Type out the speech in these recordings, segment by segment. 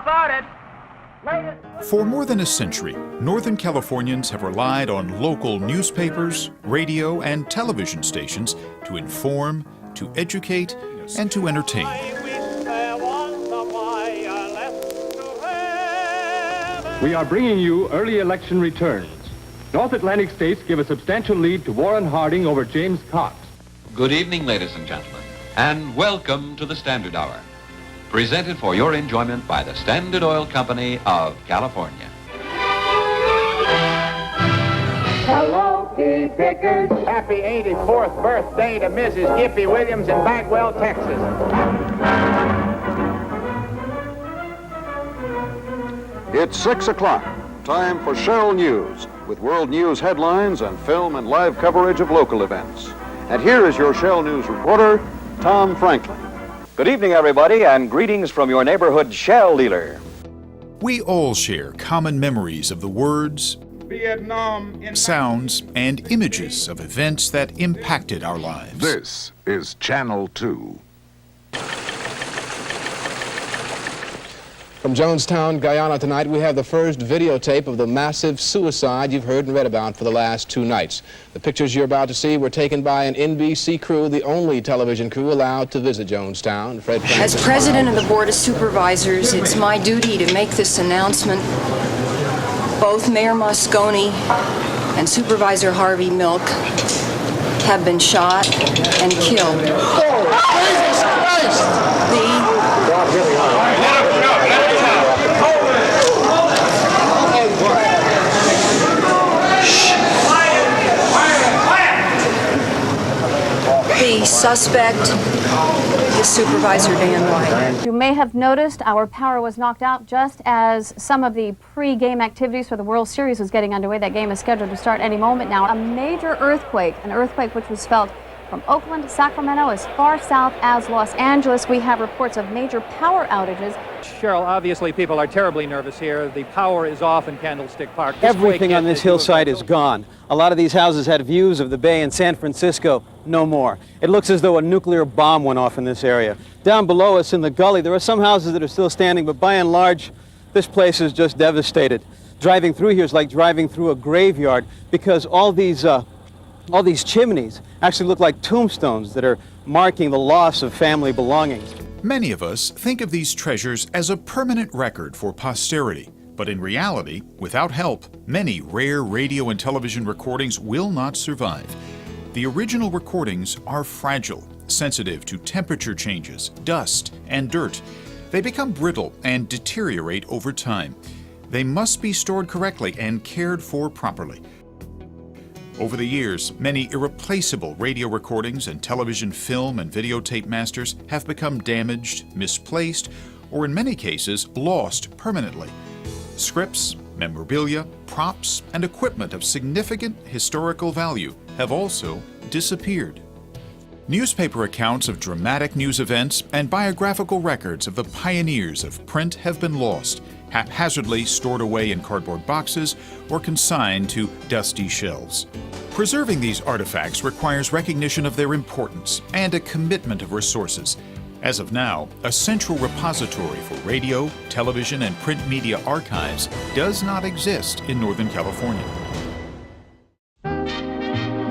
about it. For more than a century, Northern Californians have relied on local newspapers, radio, and television stations to inform, to educate, and to entertain. We are bringing you early election returns. North Atlantic states give a substantial lead to Warren Harding over James Cox. Good evening, ladies and gentlemen, and welcome to the Standard Hour, presented for your enjoyment by the Standard Oil Company of California. Hello, T. Pickers. Happy 84th birthday to Mrs. Gippy Williams in Bagwell, Texas. It's 6 o'clock. Time for Shell News, with world news headlines and film and live coverage of local events. And here is your Shell News reporter, Tom Franklin. Good evening, everybody, and greetings from your neighborhood Shell dealer. We all share common memories of the words, sounds, and images of events that impacted our lives. This is Channel 2. From Jonestown, Guyana tonight, we have the first videotape of the massive suicide you've heard and read about for the last 2 nights. The pictures you're about to see were taken by an NBC crew, the only television crew allowed to visit Jonestown. Fred Francis. As president of the Board of Supervisors, it's my duty to make this announcement. Both Mayor Moscone and Supervisor Harvey Milk have been shot and killed. Jesus Christ! The suspect is Supervisor Dan White. You may have noticed our power was knocked out just as some of the pre-game activities for the World Series was getting underway. That game is scheduled to start any moment now. A major earthquake, an earthquake which was felt from Oakland to Sacramento as far south as Los Angeles. We have reports of major power outages. Cheryl, obviously people are terribly nervous here. The power is off in Candlestick Park. Everything on this hillside is gone. A lot of these houses had views of the bay in San Francisco. No more. It looks as though a nuclear bomb went off in this area. Down below us in the gully, there are some houses that are still standing, but by and large, this place is just devastated. Driving through here is like driving through a graveyard because all these chimneys actually look like tombstones that are marking the loss of family belongings. Many of us think of these treasures as a permanent record for posterity. But in reality, without help, many rare radio and television recordings will not survive. The original recordings are fragile, sensitive to temperature changes, dust, and dirt. They become brittle and deteriorate over time. They must be stored correctly and cared for properly. Over the years, many irreplaceable radio recordings and television film and videotape masters have become damaged, misplaced, or in many cases, lost permanently. Scripts, memorabilia, props, and equipment of significant historical value have also disappeared. Newspaper accounts of dramatic news events and biographical records of the pioneers of print have been lost, haphazardly stored away in cardboard boxes or consigned to dusty shelves. Preserving these artifacts requires recognition of their importance and a commitment of resources. As of now, a central repository for radio, television, and print media archives does not exist in Northern California.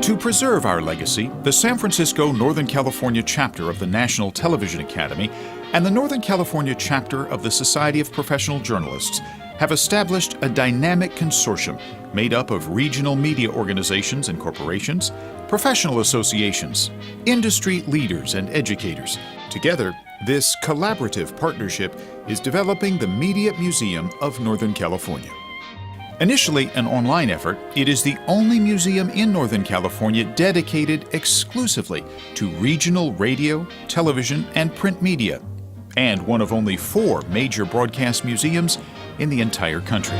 To preserve our legacy, the San Francisco Northern California chapter of the National Television Academy and the Northern California chapter of the Society of Professional Journalists have established a dynamic consortium made up of regional media organizations and corporations, professional associations, industry leaders, and educators. Together, this collaborative partnership is developing the Media Museum of Northern California. Initially an online effort, it is the only museum in Northern California dedicated exclusively to regional radio, television, and print media, and one of only 4 major broadcast museums in the entire country.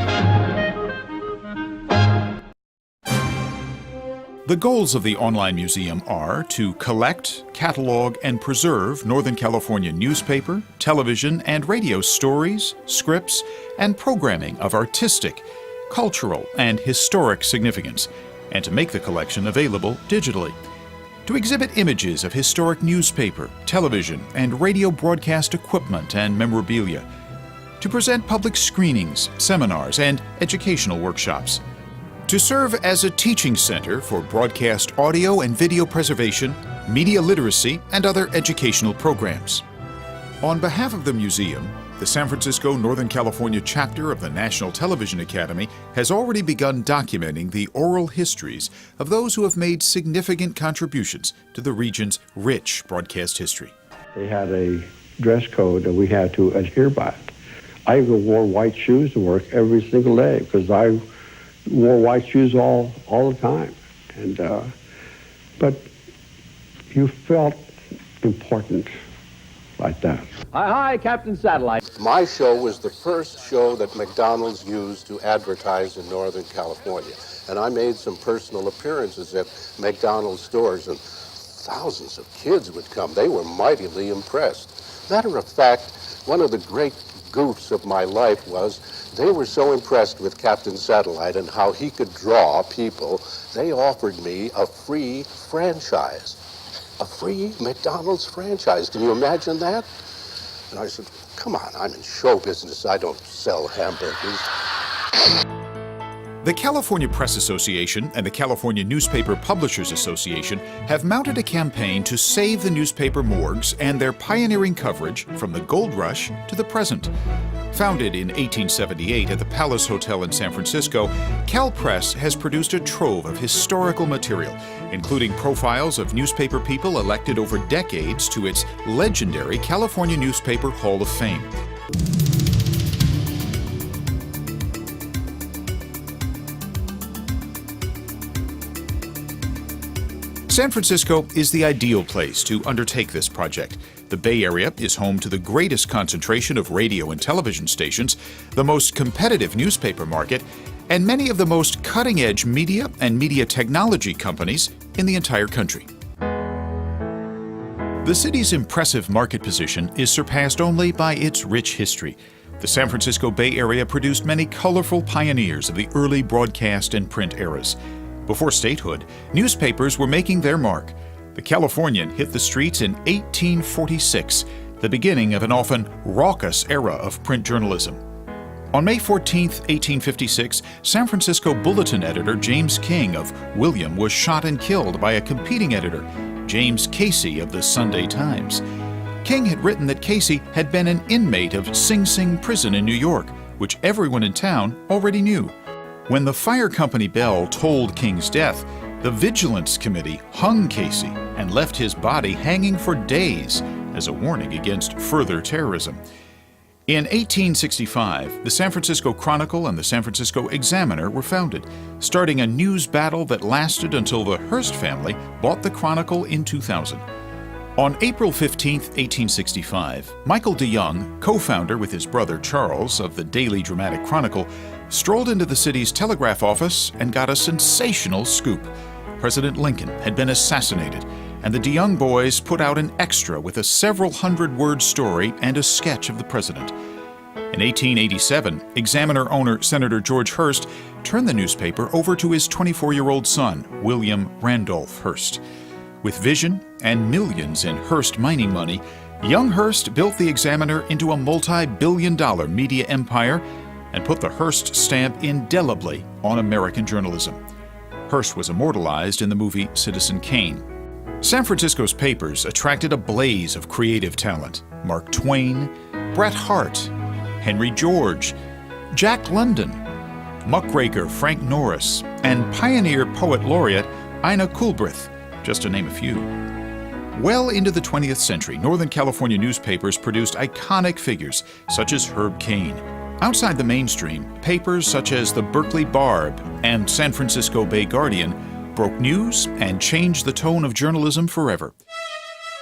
The goals of the online museum are to collect, catalog, and preserve Northern California newspaper, television, and radio stories, scripts, and programming of artistic, cultural, and historic significance, and to make the collection available digitally. To exhibit images of historic newspaper, television, and radio broadcast equipment and memorabilia. to present public screenings, seminars, and educational workshops, to serve as a teaching center for broadcast audio and video preservation, media literacy, and other educational programs. On behalf of the museum, the San Francisco Northern California chapter of the National Television Academy has already begun documenting the oral histories of those who have made significant contributions to the region's rich broadcast history. They had a dress code that we had to adhere by. I even wore white shoes to work every single day because I wore white shoes all the time. And but you felt important like that. Hi, Captain Satellite. My show was the first show that McDonald's used to advertise in Northern California. And I made some personal appearances at McDonald's stores, and thousands of kids would come. They were mightily impressed. Matter of fact, one of the great goofs of my life was they were so impressed with Captain Satellite and how he could draw people, they offered me a free franchise. A free McDonald's franchise. Can you imagine that? And I said, come on, I'm in show business. I don't sell hamburgers. The California Press Association and the California Newspaper Publishers Association have mounted a campaign to save the newspaper morgues and their pioneering coverage from the gold rush to the present. Founded in 1878 at the Palace Hotel in San Francisco, Cal Press has produced a trove of historical material, including profiles of newspaper people elected over decades to its legendary California Newspaper Hall of Fame. San Francisco is the ideal place to undertake this project. The Bay Area is home to the greatest concentration of radio and television stations, the most competitive newspaper market, and many of the most cutting-edge media and media technology companies in the entire country. The city's impressive market position is surpassed only by its rich history. The San Francisco Bay Area produced many colorful pioneers of the early broadcast and print eras. Before statehood, newspapers were making their mark. The Californian hit the streets in 1846, the beginning of an often raucous era of print journalism. On May 14, 1856, San Francisco Bulletin editor James King of William was shot and killed by a competing editor, James Casey of the Sunday Times. King had written that Casey had been an inmate of Sing Sing prison in New York, which everyone in town already knew. When the fire company bell tolled King's death, the Vigilance Committee hung Casey and left his body hanging for days as a warning against further terrorism. In 1865, the San Francisco Chronicle and the San Francisco Examiner were founded, starting a news battle that lasted until the Hearst family bought the Chronicle in 2000. On April 15, 1865, Michael DeYoung, co-founder with his brother Charles of the Daily Dramatic Chronicle, strolled into the city's telegraph office and got a sensational scoop. President Lincoln had been assassinated, and the DeYoung boys put out an extra with a several hundred-word story and a sketch of the president. In 1887, Examiner owner Senator George Hearst turned the newspaper over to his 24-year-old son, William Randolph Hearst. With vision and millions in Hearst mining money, young Hearst built the Examiner into a multi-billion-dollar media empire and put the Hearst stamp indelibly on American journalism. Hearst was immortalized in the movie Citizen Kane. San Francisco's papers attracted a blaze of creative talent: Mark Twain, Bret Hart, Henry George, Jack London, muckraker Frank Norris, and pioneer poet laureate Ina Coolbrith, just to name a few. Well into the 20th century, Northern California newspapers produced iconic figures such as Herb Caen. Outside the mainstream, papers such as the Berkeley Barb and San Francisco Bay Guardian broke news and changed the tone of journalism forever.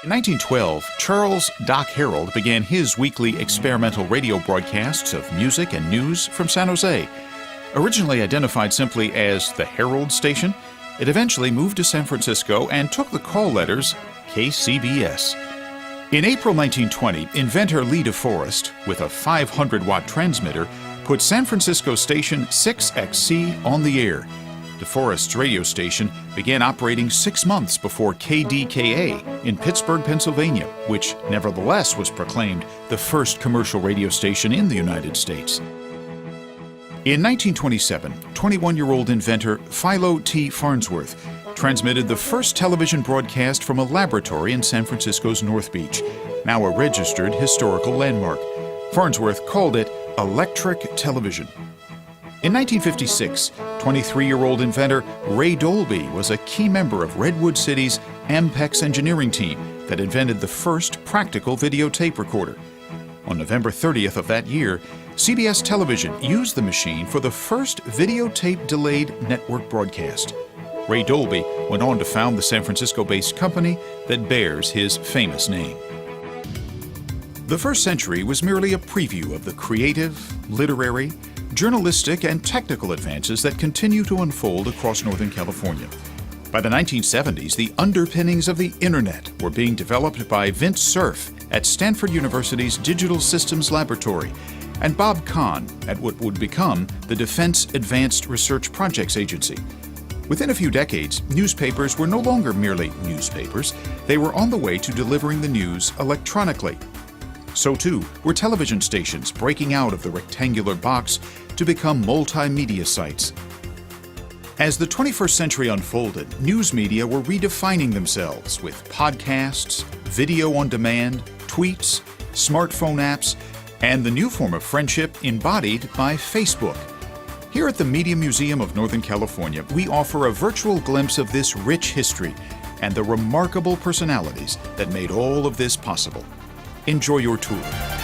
In 1912, Charles Doc Harold began his weekly experimental radio broadcasts of music and news from San Jose. Originally identified simply as the Herald Station, it eventually moved to San Francisco and took the call letters KCBS. In April 1920, inventor Lee DeForest, with a 500-watt transmitter, put San Francisco station 6XC on the air. DeForest's radio station began operating 6 months before KDKA in Pittsburgh, Pennsylvania, which nevertheless was proclaimed the first commercial radio station in the United States. In 1927, 21-year-old inventor Philo T. Farnsworth transmitted the first television broadcast from a laboratory in San Francisco's North Beach, now a registered historical landmark. Farnsworth called it electric television. In 1956, 23-year-old inventor Ray Dolby was a key member of Redwood City's Ampex engineering team that invented the first practical videotape recorder. On November 30th of that year, CBS Television used the machine for the first videotape-delayed network broadcast. Ray Dolby went on to found the San Francisco-based company that bears his famous name. The first century was merely a preview of the creative, literary, journalistic, and technical advances that continue to unfold across Northern California. By the 1970s, the underpinnings of the Internet were being developed by Vint Cerf at Stanford University's Digital Systems Laboratory and Bob Kahn at what would become the Defense Advanced Research Projects Agency. Within a few decades, newspapers were no longer merely newspapers. They were on the way to delivering the news electronically. So too were television stations breaking out of the rectangular box to become multimedia sites. As the 21st century unfolded, news media were redefining themselves with podcasts, video on demand, tweets, smartphone apps, and the new form of friendship embodied by Facebook. Here at the Media Museum of Northern California, we offer a virtual glimpse of this rich history and the remarkable personalities that made all of this possible. Enjoy your tour.